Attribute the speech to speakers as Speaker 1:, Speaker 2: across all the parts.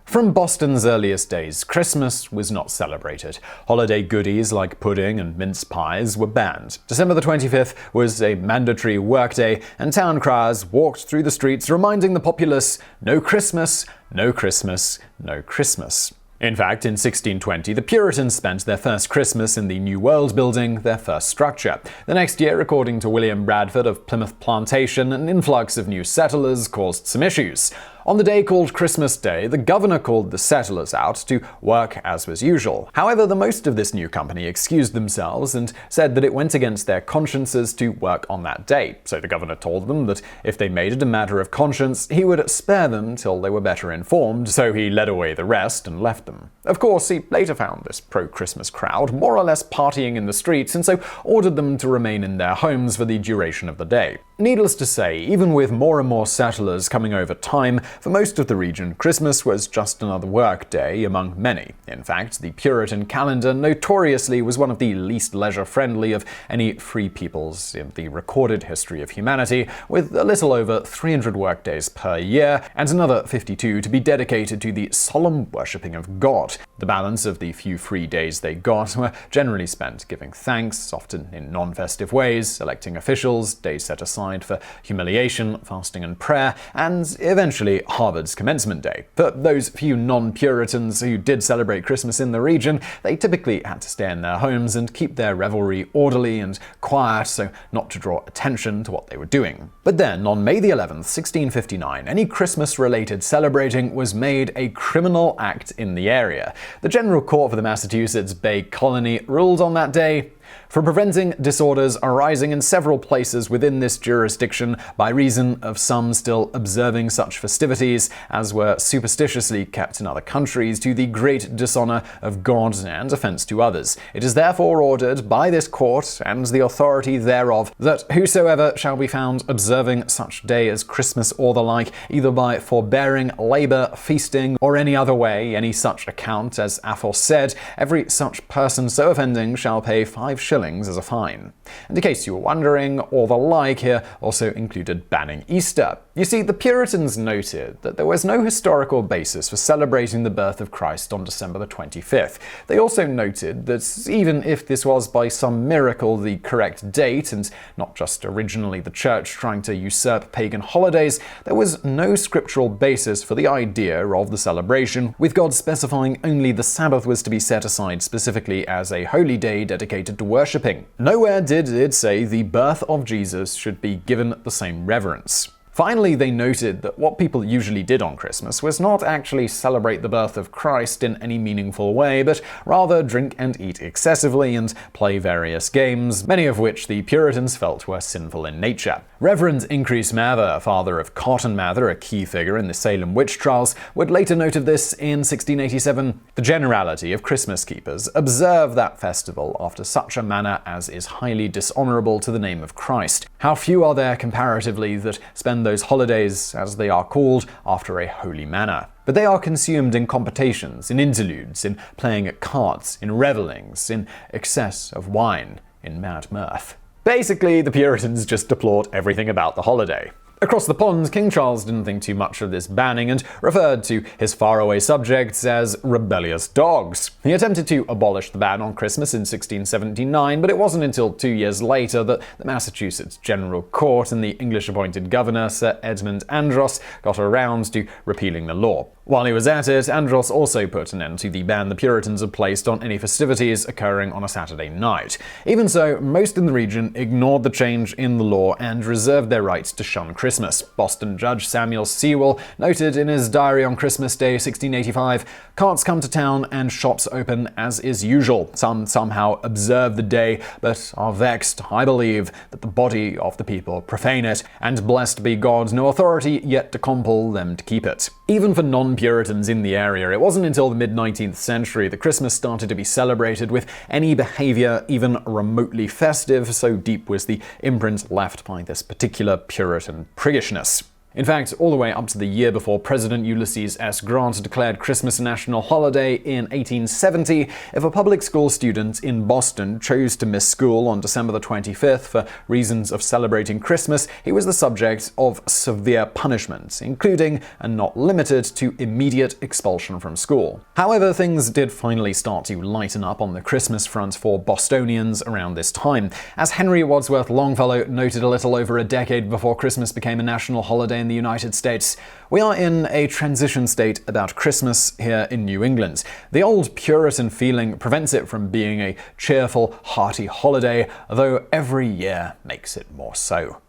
Speaker 1: From Boston's earliest days, Christmas was not celebrated. Holiday goodies like pudding and mince pies were banned. December the 25th was a mandatory workday, and town criers walked through the streets reminding the populace, "No Christmas, no Christmas, no Christmas." In fact, in 1620, the Puritans spent their first Christmas in the New World building, their first structure. The next year, according to William Bradford of Plymouth Plantation, an influx of new settlers caused some issues. On the day called Christmas Day, the governor called the settlers out to work as was usual. However, the most of this new company excused themselves and said that it went against their consciences to work on that day. So the governor told them that if they made it a matter of conscience, he would spare them till they were better informed, so he led away the rest and left them. Of course, he later found this pro-Christmas crowd more or less partying in the streets, and so ordered them to remain in their homes for the duration of the day. Needless to say, even with more and more settlers coming over time, for most of the region, Christmas was just another work day among many. In fact, the Puritan calendar notoriously was one of the least leisure-friendly of any free peoples in the recorded history of humanity, with a little over 300 workdays per year, and another 52 to be dedicated to the solemn worshipping of God. The balance of the few free days they got were generally spent giving thanks, often in non-festive ways, electing officials, days set aside for humiliation, fasting and prayer, and eventually Harvard's commencement day. For those few non-Puritans who did celebrate Christmas in the region, they typically had to stay in their homes and keep their revelry orderly and quiet so not to draw attention to what they were doing. But then, on May the 11th, 1659, any Christmas-related celebrating was made a criminal act in the area. The General Court for the Massachusetts Bay Colony ruled on that day for preventing disorders arising in several places within this jurisdiction by reason of some still observing such festivities as were superstitiously kept in other countries to the great dishonor of God and offense to others. It is therefore ordered by this court and the authority thereof that whosoever shall be found observing such day as Christmas or the like, either by forbearing, labor, feasting, or any other way, any such account as aforesaid, every such person so offending shall pay 5 shillings as a fine. And in case you were wondering, or the like here also included banning Easter. You see, the Puritans noted that there was no historical basis for celebrating the birth of Christ on December the 25th. They also noted that even if this was by some miracle the correct date, and not just originally the church trying to usurp pagan holidays, there was no scriptural basis for the idea of the celebration, with God specifying only the Sabbath was to be set aside specifically as a holy day dedicated to worshipping. Nowhere did it say the birth of Jesus should be given the same reverence. Finally, they noted that what people usually did on Christmas was not actually celebrate the birth of Christ in any meaningful way, but rather drink and eat excessively and play various games, many of which the Puritans felt were sinful in nature. Reverend Increase Mather, father of Cotton Mather, a key figure in the Salem witch trials, would later note of this in 1687. The generality of Christmas keepers observe that festival after such a manner as is highly dishonorable to the name of Christ. How few are there comparatively that spend those holidays, as they are called, after a holy manner. But they are consumed in competitions, in interludes, in playing at cards, in revellings, in excess of wine, in mad mirth. Basically, the Puritans just deplored everything about the holiday. Across the pond, King Charles didn't think too much of this banning and referred to his faraway subjects as rebellious dogs. He attempted to abolish the ban on Christmas in 1679, but it wasn't until 2 years later that the Massachusetts General Court and the English-appointed governor, Sir Edmund Andros, got around to repealing the law. While he was at it, Andros also put an end to the ban the Puritans had placed on any festivities occurring on a Saturday night. Even so, most in the region ignored the change in the law and reserved their right to shun Christmas. Boston Judge Samuel Sewell noted in his diary on Christmas Day 1685, "Carts come to town and shops open as is usual. Some somehow observe the day, but are vexed, I believe, that the body of the people profane it, and blessed be God, no authority yet to compel them to keep it." Even for non-Puritans in the area, it wasn't until the mid-19th century that Christmas started to be celebrated with any behavior even remotely festive, so deep was the imprint left by this particular Puritan priggishness. In fact, all the way up to the year before President Ulysses S. Grant declared Christmas a national holiday in 1870, if a public school student in Boston chose to miss school on December the 25th for reasons of celebrating Christmas, he was the subject of severe punishment, including and not limited to immediate expulsion from school. However, things did finally start to lighten up on the Christmas front for Bostonians around this time. As Henry Wadsworth Longfellow noted a little over a decade before Christmas became a national holiday in the United States, we are in a transition state about Christmas here in New England. The old Puritan feeling prevents it from being a cheerful, hearty holiday, though every year makes it more so.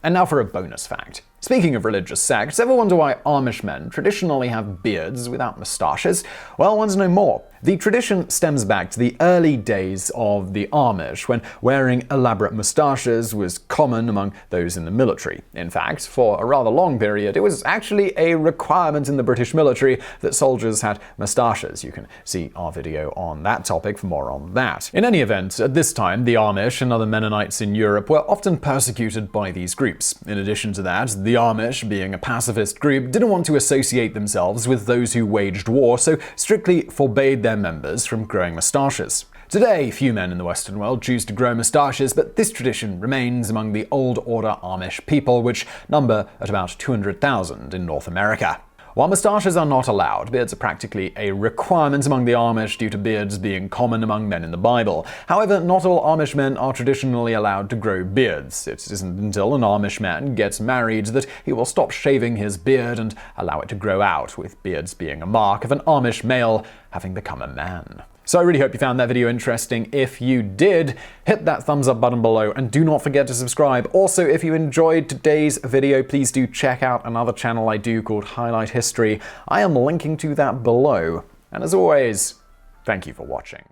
Speaker 1: And now for a bonus fact. Speaking of religious sects, ever wonder why Amish men traditionally have beards without mustaches? Well, want to know more? The tradition stems back to the early days of the Amish, when wearing elaborate mustaches was common among those in the military. In fact, for a rather long period, it was actually a requirement in the British military that soldiers had mustaches. You can see our video on that topic for more on that. In any event, at this time, the Amish and other Mennonites in Europe were often persecuted by these groups. In addition to that, the Amish, being a pacifist group, didn't want to associate themselves with those who waged war, so strictly forbade their members from growing mustaches. Today, few men in the Western world choose to grow mustaches, but this tradition remains among the Old Order Amish people, which number at about 200,000 in North America. While mustaches are not allowed, beards are practically a requirement among the Amish due to beards being common among men in the Bible. However, not all Amish men are traditionally allowed to grow beards. It isn't until an Amish man gets married that he will stop shaving his beard and allow it to grow out, with beards being a mark of an Amish male having become a man. So I really hope you found that video interesting. If you did, hit that thumbs up button below and do not forget to subscribe. Also, if you enjoyed today's video, please do check out another channel I do called Highlight History. I am linking to that below. And as always, thank you for watching.